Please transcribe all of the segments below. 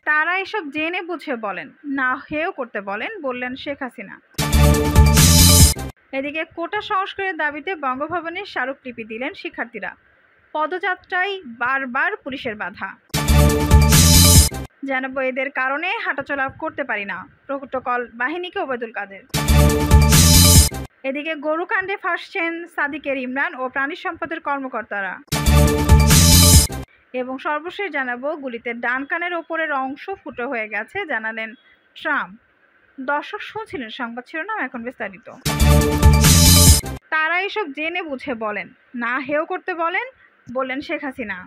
তারা এসব জেনে বুঝে বলেন, না হেয় করতে বলেন, বললেন শেখ হাসিনা। এদিকে কোটা সংস্কারের দাবিতে বঙ্গভবনে স্মারকলিপি দিলেন শিক্ষার্থীরা। পদযাত্রায় বারবার পুলিশের বাধা। জানাবো এদের কারণে হাঁটাচলা করতে পারি না, প্রটোকল বাহিনীকে ওবায়দুল কাদের। এদিকে গরুকাণ্ডে ফাঁসছেন সাদিকের ইমরান ও প্রাণী সম্পদের কর্মকর্তারা। এবং সর্বশেষ জানাবো গুলিতে ডান কানের ওপরের অংশ ফুটো হয়ে গেছে, জানালেন ট্রাম্প। দর্শক শুনছিলেন সংবাদ শিরোনাম, এখন বিস্তারিত। তারা এসব জেনে বুঝে বলেন, না হেয় করতে বলেন, বললেন শেখ হাসিনা।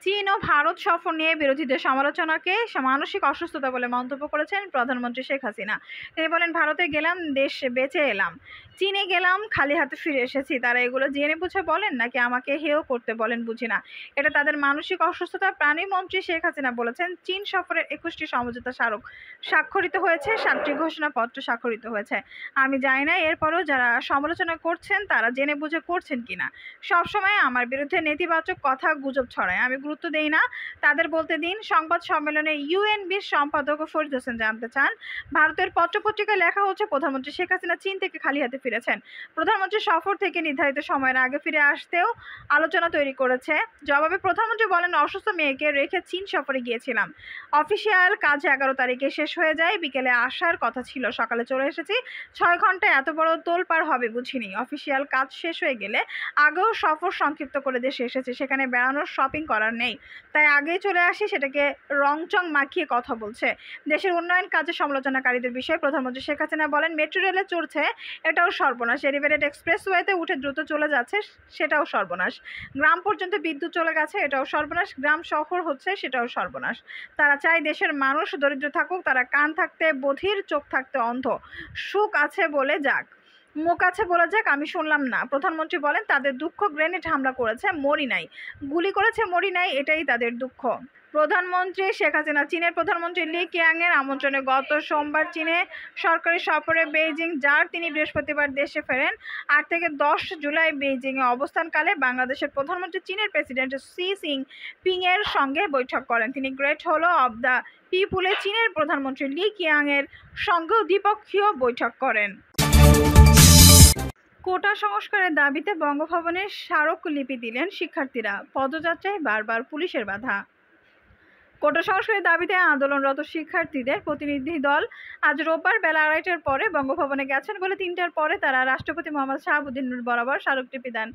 চীন ও ভারত সফর নিয়ে বিরোধীদের সমালোচনাকে মানসিক অসুস্থতা বলে মন্তব্য করেছেন প্রধানমন্ত্রী শেখ হাসিনা। তিনি বলেন, ভারতে গেলাম দেশ বেঁচে এলাম, চীনে গেলাম খালি হাতে ফিরে এসেছি। তারা এগুলো জেনে বুঝে বলেন নাকি আমাকে হেয় করতে বলেন বুঝি না, এটা তাদের মানসিক অসুস্থতা। প্রাণীমন্ত্রী শেখ হাসিনা বলেছেন, চীন সফরের 21টি সমঝোতা স্মারক স্বাক্ষরিত হয়েছে, 7টি ঘোষণাপত্র স্বাক্ষরিত হয়েছে। আমি জানি না এরপরও যারা সমালোচনা করছেন তারা জেনে বুঝে করছেন কিনা। সবসময় আমার বিরুদ্ধে নেতিবাচক কথা গুজব ছড়ায়, আমি গুরুত্ব দেই না, তাদের বলতে দিন। সংবাদ সম্মেলনে ইউএনবির সম্পাদক ফরিদ হোসেন জানতে চান, ভারতের পত্রপত্রিকায় লেখা হচ্ছে প্রধানমন্ত্রী শেখ হাসিনা চীন থেকে খালি হাতে ফিরেছেন। প্রধানমন্ত্রী সফর থেকে নির্ধারিত সময়ের আগে ফিরে আসতেও আলোচনা তৈরি করেছে। জবাবে প্রধানমন্ত্রী বলেন, অসুস্থ মেয়েকে রেখে চীন সফরে গিয়েছিলাম, অফিসিয়াল কাজ 11 তারিখে শেষ হয়ে যায়, বিকেলে আসার কথা ছিল, সকালে চলে এসেছি। 6 ঘন্টা এত বড় তোলপাড় হবে বুঝিনি। অফিসিয়াল কাজ শেষ হয়ে গেলে আগেও সফর সংক্ষিপ্ত করে দেশে এসেছে, সেখানে বেড়ানোর শপিং করার নেই, তাই আগেই চলে আসি। সেটাকে রংচং মাখিয়ে কথা বলছে। দেশের উন্নয়ন কাজে সমালোচনাকারীদের বিষয়ে প্রধানমন্ত্রী শেখ হাসিনা বলেন, মেট্রো রেলে চড়ছে, এটাও সর্বনাশ। এলিভেটেড এক্সপ্রেসওয়েতে উঠে দ্রুত চলে যাচ্ছে, সেটাও সর্বনাশ। গ্রাম পর্যন্ত বিদ্যুৎ চলে গেছে, এটাও সর্বনাশ। গ্রাম শহর হচ্ছে, সেটাও সর্বনাশ। তারা চায় দেশের মানুষ দরিদ্র থাকুক, তারা কান থাকতে বধির, চোখ থাকতে অন্ধ, সুখ আছে বলে যাক, মুখ আছে বলে যাক, আমি শুনলাম না। প্রধানমন্ত্রী বলেন, তাদের দুঃখ গ্রেনেড হামলা করেছে, মরি নাই, গুলি করেছে, মরি নাই, এটাই তাদের দুঃখ। প্রধানমন্ত্রী শেখ হাসিনা চীনের প্রধানমন্ত্রী লি কিয়াংয়ের আমন্ত্রণে গত সোমবার চীনে সরকারি সফরে বেইজিং যার তিনি বৃহস্পতিবার দেশে ফেরেন। 8 থেকে 10 জুলাই বেইজিংয়ে অবস্থানকালে বাংলাদেশের প্রধানমন্ত্রী চীনের প্রেসিডেন্ট শি জিনপিং এর সঙ্গে বৈঠক করেন। তিনি গ্রেট হল অব দ্য পিপুলে চীনের প্রধানমন্ত্রী লি কিয়াংয়ের সঙ্গেও দ্বিপক্ষীয় বৈঠক করেন। কোটা সংস্কারের দাবিতে বঙ্গভবনে স্মারকলিপি দিলেন শিক্ষার্থীরা। পদযাত্রায় বারবার পুলিশের বাধা। কোটা সংস্কারের দাবিতে আন্দোলনরত শিক্ষার্থীদের প্রতিনিধি দল আজ রোববার বেলা 2:30টার পরে বঙ্গভবনে গেছেন বলে 3টার পরে তারা রাষ্ট্রপতি মোহাম্মদ শাহাবুদ্দিন বরাবর স্মারকলিপি দেন।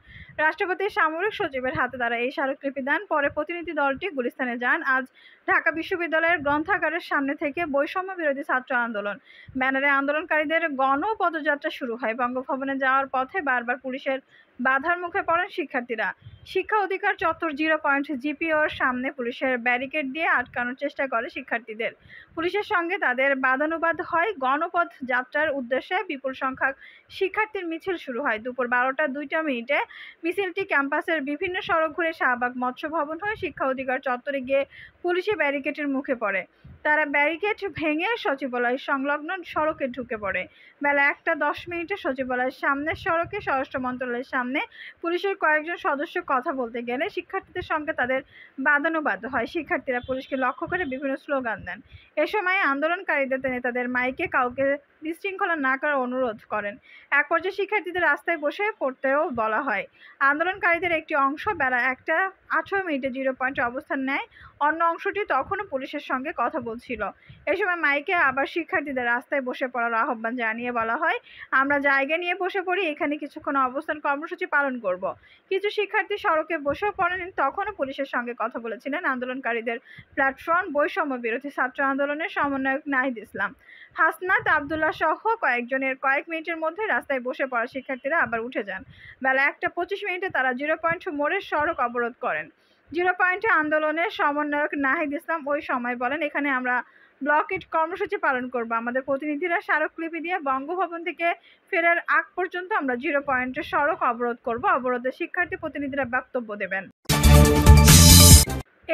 রাষ্ট্রপতির সামরিক সচিবের হাতে তারা এই স্মারকলিপি দেন। পরে প্রতিনিধি দলটি গুলিস্তানে যান। আজ ঢাকা বিশ্ববিদ্যালয়ের গ্রন্থাগারের সামনে থেকে বৈষম্য বিরোধী ছাত্র আন্দোলন ব্যানারে আন্দোলনকারীদের গণপদযাত্রা শুরু হয়। বঙ্গভবনে যাওয়ার পথে বারবার পুলিশের বাধার মুখে পড়েন শিক্ষার্থীরা। শিক্ষা অধিকার চত্বর 0 পয়েন্ট জিপিওর সামনে পুলিশের ব্যারিকেড দিয়ে আটকানোর চেষ্টা করে শিক্ষার্থীদের। পুলিশের সঙ্গে তাদের বাদানুবাদ হয়। গণপথ যাত্রার উদ্দেশ্যে বিপুল সংখ্যক শিক্ষার্থীর মিছিল শুরু হয়। দুপুর 12টা 2 মিনিটে মিছিলটি ক্যাম্পাসের বিভিন্ন সড়ক ঘুরে শাহবাগ মৎস্য ভবন হয়ে শিক্ষা অধিকার চত্বরে গিয়ে পুলিশি ব্যারিকেডের মুখে পড়ে। তারা ব্যারিকেড ভেঙে সচিবালয় সংলগ্ন সড়কে ঢুকে পড়ে। বেলা 1:10 সচিবালয়ের সামনের সড়কে স্বরাষ্ট্র মন্ত্রণালয়ের সামনে পুলিশের কয়েকজন সদস্য কথা বলতে গেলে শিক্ষার্থীদের সঙ্গে তাদের বাদানুবাদ হয়। শিক্ষার্থীরা পুলিশকে লক্ষ্য করে বিভিন্ন স্লোগান দেন। এ সময় আন্দোলনকারীদের নেতাদের মাইকে কাউকে বিশৃঙ্খলা না করার অনুরোধ করেন। এক পর্যায়ে শিক্ষার্থীদের রাস্তায় বসে পড়তেও বলা হয়। আন্দোলনকারীদের একটি অংশ বেলা 1:18 0 পয়েন্টে অবস্থান নেয়, অন্য অংশটি তখনও পুলিশের সঙ্গে কথা বলছিল। এ সময় মাইকে আবার শিক্ষার্থীদের রাস্তায় বসে পড়ার আহ্বান জানিয়ে বলা হয়, আমরা জায়গা নিয়ে বসে পড়ি, এখানে কিছুক্ষণ অবস্থান কর্মসূচি পালন করব। কিছু শিক্ষার্থী সড়কে বসেও পড়েন, তখনও পুলিশের সঙ্গে কথা বলেছিলেন আন্দোলনকারীদের প্ল্যাটফর্ম বৈষম্য বিরোধী ছাত্র আন্দোলনের সমন্বয়ক নাহিদ ইসলাম, হাসনাত আবদুল্লাহ সহ কয়েকজনের। কয়েক মিনিটের মধ্যে রাস্তায় বসে পড়া শিক্ষার্থীরা আবার উঠে যান। বেলা 1:25 তারা 0 পয়েন্ট মোড়ের সড়ক অবরোধ করেন। 0 পয়েন্টে আন্দোলনের সমন্বয়ক নাহিদ ইসলাম ওই সময় বলেন, এখানে আমরা ব্লকেড কর্মসূচি পালন করব। আমাদের প্রতিনিধিরা স্মারকলিপি দিয়ে বঙ্গভবন থেকে ফেরার আগ পর্যন্ত আমরা 0 পয়েন্টে সড়ক অবরোধ করব। অবরোধে শিক্ষার্থী প্রতিনিধিরা বক্তব্য দেবেন।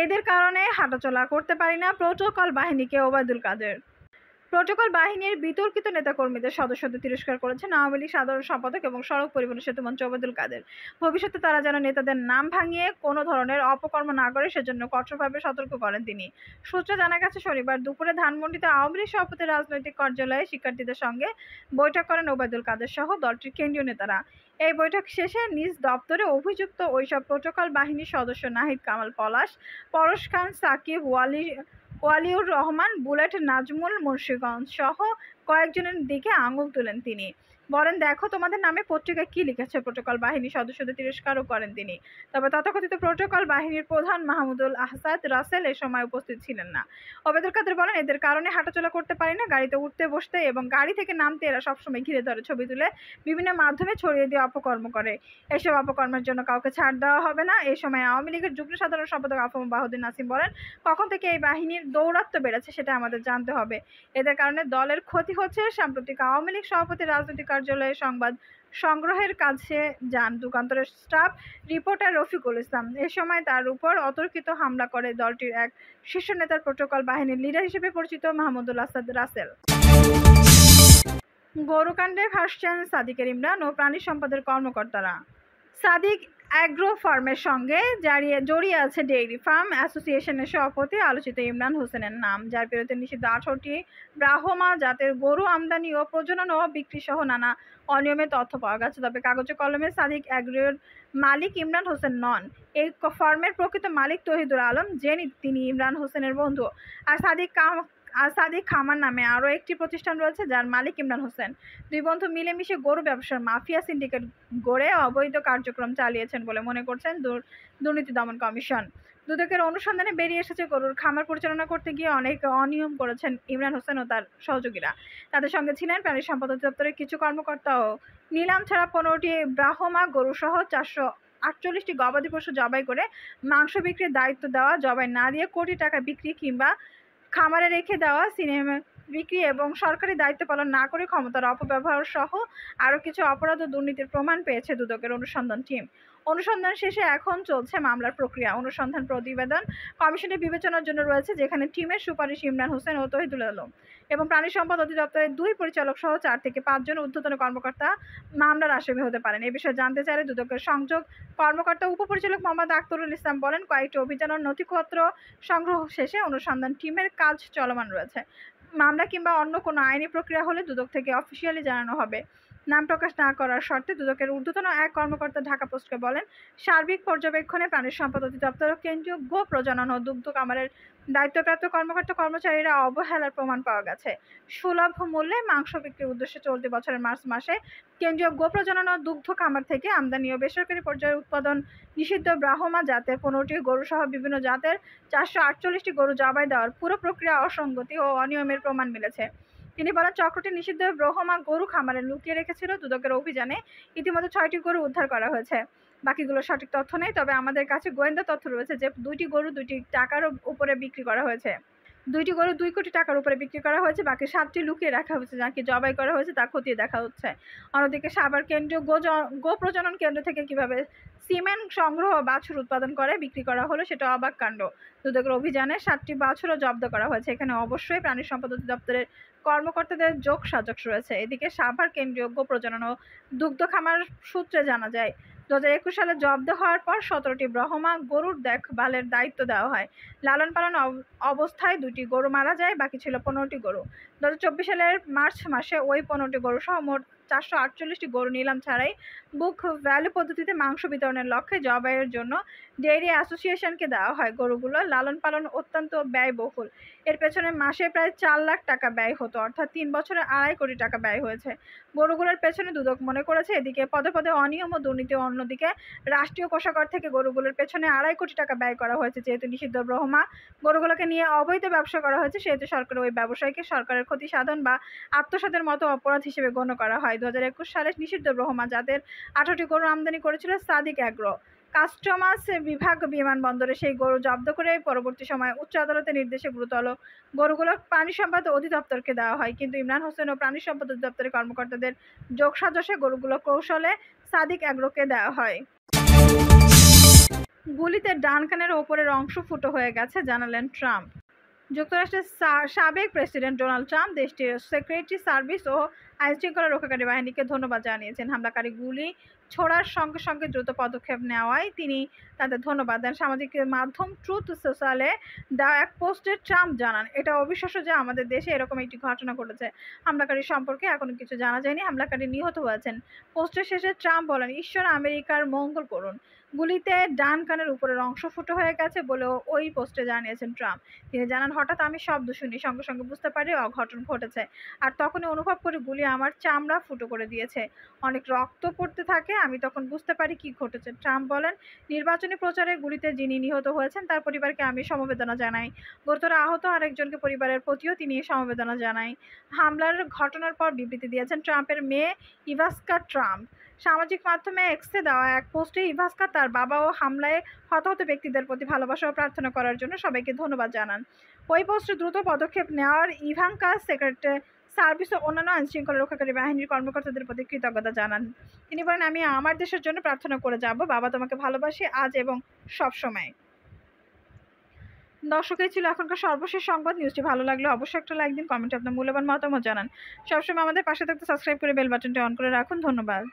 এদের কারণে হাঁটাচলা করতে পারি না, প্রটোকল বাহিনীকে ওবায়দুল কাদের। প্রোটোকল বাহিনীর বিতর্কিত নেতাকর্মীদের সদস্যদের তিরস্কার করেছেন আওয়ামী লীগ সাধারণ সম্পাদক এবং সড়ক পরিবহন সেতুমন্ত্রী ওবায়দুল কাদের। ভবিষ্যতে তারা যেন নেতাদের নাম ভাঙিয়ে কোনো ধরনের অপকর্ম না করে সেজন্য কঠোরভাবে সতর্ক করেন তিনি। সূত্রে জানা গেছে, শনিবার দুপুরে ধানমন্ডিতে আওয়ামী লীগ সভাপতির রাজনৈতিক কার্যালয়ে শিক্ষার্থীদের সঙ্গে বৈঠক করেন ওবায়দুল কাদের সহ দলটির কেন্দ্রীয় নেতারা। এই বৈঠক শেষে নিজ দপ্তরে অভিযুক্ত ওইসব প্রোটোকল বাহিনীর সদস্য নাহিদ কামাল পলাশ, পরশ খান, সাকিব, ওয়ালিউর রহমান, বুলেট, নাজমুল, মুন্সিগঞ্জ সহ কয়েকজনের দিকে আঙুল তুলেন তিনি। বলেন, দেখো তোমাদের নামে পত্রিকায় কি লিখেছে। প্রোটোকল বাহিনীর সদস্যদের তিরস্কারও করেন তিনি। তবে তথাকথিত প্রোটোকল বাহিনীর প্রধান মাহমুদুল আহসাদ রাসেল এ সময় উপস্থিত ছিলেন না। ওবায়দুল কাদের বলেন, এদের কারণে হাঁটাচলা করতে পারি না, গাড়িতে উঠতে বসতে এবং গাড়ি থেকে নামতে এরা সবসময় ঘিরে ধরে, ছবি তুলে বিভিন্ন মাধ্যমে ছড়িয়ে দিয়ে অপকর্ম করে। এসব অপকর্মের জন্য কাউকে ছাড় দেওয়া হবে না। এই সময় আওয়ামী লীগের যুগ্ম সাধারণ সম্পাদক আফম বাহাউদ্দিন নাসিম বলেন, কখন থেকে এই বাহিনীর দৌরাত্ম্য বেড়েছে সেটা আমাদের জানতে হবে। এদের কারণে দলের ক্ষতি হচ্ছে। সাম্প্রতিক আওয়ামী লীগ সভাপতির রাজনৈতিক কার্যালয়ে সংবাদ সংগ্রহের কাছে যান যুগান্তরের স্টাফ রিপোর্টার রফিকুল ইসলাম। এ সময় তার উপর অতর্কিত হামলা করে দলটির এক শীর্ষ নেতার প্রোটোকল বাহিনীর লিডার হিসেবে পরিচিত মাহমুদুল আসাদ রাসেল। গরুকাণ্ডে ভাসছেন সাদিকের ইমরান ও প্রাণী সম্পদের কর্মকর্তারা। সাদিক অ্যাগ্রো ফার্মের সঙ্গে জড়িয়ে আছে ডেইরি ফার্ম অ্যাসোসিয়েশনের সভাপতি আলোচিত ইমরান হোসেনের নাম, যার বিরুদ্ধে নিষিদ্ধ 18টি ব্রাহ্মা জাতের গরু আমদানি ও প্রজনন ও বিক্রি সহ নানা অনিয়মের তথ্য পাওয়া গেছে। তবে কাগজে কলমে সাদিক অ্যাগ্রোর মালিক ইমরান হোসেন নন। এই ফার্মের প্রকৃত মালিক তহিদুল আলম, তিনি ইমরান হোসেনের বন্ধু। আর সাদিক খামার নামে আরও একটি প্রতিষ্ঠান রয়েছে, যার মালিক ইমরান হোসেন। দুই বন্ধু মিলেমিশে গরু ব্যবসার মাফিয়া সিন্ডিকেট গড়ে অবৈধ কার্যক্রম চালিয়েছেন বলে মনে করছেন দুর্নীতি দমন কমিশন। দুদকের অনুসন্ধানে বেরিয়ে এসেছে, গরুর খামার পরিচালনা করতে গিয়ে অনেক অনিয়ম করেছেন ইমরান হোসেন ও তার সহযোগীরা। তাদের সঙ্গে ছিলেন প্রাণী সম্পদ অধিদপ্তরের কিছু কর্মকর্তাও। নিলাম ছাড়া 15টি ব্রাহ্মা গরু সহ 448টি গবাদি পশু জবাই করে মাংস বিক্রির দায়িত্ব দেওয়া, জবাই না দিয়ে কোটি টাকা বিক্রি কিংবা খামারে রেখে দেওয়া, সিনেমা বিক্রি এবং সরকারি দায়িত্ব পালন না করে ক্ষমতার অপব্যবহার সহ আরও কিছু অপরাধ ও দুর্নীতির প্রমাণ পেয়েছে দুদকের অনুসন্ধান টিম। অনুসন্ধান শেষে এখন চলছে মামলার প্রক্রিয়া। অনুসন্ধান প্রতিবেদন কমিশনের বিবেচনার জন্য রয়েছে, যেখানে টিমের সুপারিশ ইমরান হোসেন ও তহিদুল আলম এবং প্রাণী সম্পদ অধিদপ্তরের 2 পরিচালক সহ 4 থেকে 5 জন ঊর্ধ্বতন কর্মকর্তা মামলার আসামি হতে পারেন। এ বিষয়ে জানতে চাইলে দুদকের সংযোগ কর্মকর্তা উপপরিচালক মোহাম্মদ আখতারুল ইসলাম বলেন, কয়েকটি অভিযান ও নথিপত্র সংগ্রহ শেষে অনুসন্ধান টিমের কাজ চলমান রয়েছে। মামলা কিংবা অন্য কোনো আইনি প্রক্রিয়া হলে দুদক থেকে অফিসিয়ালি জানানো হবে। নাম প্রকাশ না করার শর্তে দুদকের ঊর্ধ্বতন এক কর্মকর্তা ঢাকা পোস্টকে বলেন, সার্বিক পর্যবেক্ষণে প্রাণী সম্পদ অধিদপ্তর কেন্দ্রীয় গো প্রজনন ও দুগ্ধ খামারের দায়িত্বপ্রাপ্ত কর্মচারীরা অবহেলার প্রমাণ পাওয়া গেছে। সুলভ মূল্যে মাংস বিক্রির উদ্দেশ্যে চলতি বছরের মার্চ মাসে কেন্দ্রীয় গো প্রজনন ও দুগ্ধ খামার থেকে আমদানি ও বেসরকারি পর্যায়ে উৎপাদন নিষিদ্ধ ব্রাহ্মা জাতের 15টি গরু সহ বিভিন্ন জাতের 448টি গরু জবাই দেওয়ার পুরো প্রক্রিয়া অসঙ্গতি ও অনিয়মের প্রমাণ মিলেছে। তিনি বলেন, চক্রটি নিষিদ্ধ ব্রাহ্মা গরু খামারে লুকিয়ে রেখেছিল। দুদকের অভিযানে ইতিমধ্যে 6টি গরু উদ্ধার করা হয়েছে। বাকিগুলো সঠিক তথ্য নেই, তবে আমাদের কাছে গোয়েন্দা তথ্য রয়েছে যে 2টি গরু 2টি টাকার উপরে বিক্রি করা হয়েছে। 2টি গরু 2 কোটি টাকার উপরে বিক্রি করা হয়েছে। বাকি 7টি লুকিয়ে রাখা হয়েছে, যাকে জবাই করা হয়েছে তা খতিয়ে দেখা হচ্ছে। অন্যদিকে সাভার কেন্দ্রীয় গো প্রজনন কেন্দ্র থেকে কিভাবে সিমেন্ট সংগ্রহ বাছুর উৎপাদন করে বিক্রি করা হলো সেটা অবাক কাণ্ড। দুদকের অভিযানে 7টি বাছুরও জব্দ করা হয়েছে। এখানে অবশ্যই প্রাণী সম্পদ অধিদপ্তরের কর্মকর্তাদের যোগসাজশ রয়েছে। এদিকে সাভার কেন্দ্রীয় গো প্রজনন ও দুগ্ধ খামার সূত্রে জানা যায়, 2021 সালে জব্দ হওয়ার পর 17টি ব্রাহ্মা গরুর দেখভালের দায়িত্ব দেওয়া হয়। লালন পালন অবস্থায় 2টি গরু মারা যায়, বাকি ছিল 15টি গরু। 2024 সালের মার্চ মাসে ওই 15টি গরু সহ মোট 448টি গরু নিলাম ছাড়াই বুক ভ্যালু পদ্ধতিতে মাংস বিতরণের লক্ষ্যে জবাইয়ের জন্য ডেইরি অ্যাসোসিয়েশনকে দেওয়া হয়। গরুগুলো লালন পালন অত্যন্ত ব্যয়বহুল। এর পেছনে মাসে প্রায় 4 লাখ টাকা ব্যয় হতো, অর্থাৎ 3 বছরে 2.5 কোটি টাকা ব্যয় হয়েছে গরুগুলোর পেছনে। দুদক মনে করেছে, এদিকে পদে পদে অনিয়ম ও দুর্নীতি, অন্যদিকে রাষ্ট্রীয় কোষাগার থেকে গরুগুলোর পেছনে 2.5 কোটি টাকা ব্যয় করা হয়েছে। যেহেতু নিষিদ্ধ ব্রাহ্মা গরুগুলোকে নিয়ে অবৈধ ব্যবসা করা হয়েছে, সেহেতু সরকার ওই ব্যবসায়ীকে সরকারের ক্ষতি সাধন বা আত্মসাতের মতো অপরাধ হিসেবে গণ্য করা হয়। 2021 সালে নিষিদ্ধ ব্রাহ্মা জাতের 18টি গরু আমদানি করেছিল সাদিক অ্যাগ্রো। কাস্টমস বিভাগ বিমানবন্দরে সেই গরু জব্দ করে পরবর্তী সময়ে উচ্চ আদালতের নির্দেশে গুরুতর গরুগুলো প্রাণী সম্পদ অধিদপ্তরকে দেওয়া হয়। কিন্তু ইমরান হোসেন ও প্রাণী সম্পদ অধিদপ্তরের কর্মকর্তাদের যোগসাজশে গরুগুলো কৌশলে সাদিক অ্যাগ্রোকে দেওয়া হয়। গুলিতে ডান কানের ওপরের অংশ ফুটো হয়ে গেছে, জানালেন ট্রাম্প। যুক্তরাষ্ট্রের সাবেক প্রেসিডেন্ট ডোনাল্ড ট্রাম্প দেশটির সিকিউরিটি সার্ভিস ও আইনশৃঙ্খলা রক্ষাকারী বাহিনীকে ধন্যবাদ জানিয়েছেন। হামলাকারী গুলি ছোড়ার সঙ্গে সঙ্গে দ্রুত পদক্ষেপ নেওয়ায় তিনি তাদের ধন্যবাদ দেন। সামাজিক মাধ্যম ট্রুথ সোশ্যালে দেওয়া এক পোস্টে ট্রাম্প জানান, এটা অবিশ্বাস্য যে আমাদের দেশে এরকম একটি ঘটনা ঘটেছে। হামলাকারী সম্পর্কে এখনো কিছু জানা যায়নি। হামলাকারী নিহত হয়েছেন। পোস্টের শেষে ট্রাম্প বলেন, ঈশ্বর আমেরিকার মঙ্গল করুন। গুলিতে ডান কানের উপরের অংশ ফুটো হয়ে গেছে বলেও ওই পোস্টে জানিয়েছেন ট্রাম্প। তিনি জানান, হঠাৎ আমি শব্দ শুনি, সঙ্গে সঙ্গে বুঝতে পারি অঘটন ঘটেছে, আর তখনই অনুভব করি গুলি আমার চামড়া ফুটো করে দিয়েছে। অনেক রক্ত পড়তে থাকে, আমি তখন বুঝতে পারি কি ঘটেছে। ট্রাম্প বলেন, নির্বাচনী প্রচারে গুলিতে যিনি নিহত হয়েছেন তার পরিবারকে আমি সমবেদনা জানাই। গুরুতর আহত আরেকজনকে পরিবারের প্রতিও তিনি সমবেদনা জানাই। হামলার ঘটনার পর বিবৃতি দিয়েছেন ট্রাম্পের মেয়ে ইভাস্কা ট্রাম্প। সামাজিক মাধ্যমে এক্সে দেওয়া এক পোস্টে ইভাস্কা তার বাবা ও হামলায় হতাহত ব্যক্তিদের প্রতি ভালোবাসা ও প্রার্থনা করার জন্য সবাইকে ধন্যবাদ জানান। ওই পোস্টে দ্রুত পদক্ষেপ নেওয়ার ইভাঙ্কা সিকিউরিটি সার্ভিস ও অন্যান্য আইনশৃঙ্খলা রক্ষাকারী বাহিনীর কর্মকর্তাদের প্রতি কৃতজ্ঞতা জানান। তিনি বলেন, আমি আমার দেশের জন্য প্রার্থনা করে যাব। বাবা, তোমাকে ভালোবাসি আজ এবং সব সময়। দর্শক, এই ছিল এখনকার সর্বশেষ সংবাদ। নিউজটি ভালো লাগলে অবশ্যই একটা লাইক দিন, কমেন্টে আপনার মূল্যবান মতামত জানান। সবসময় আমাদের পাশে থাকতে সাবস্ক্রাইব করে বেল বাটনটি অন করে রাখুন। ধন্যবাদ।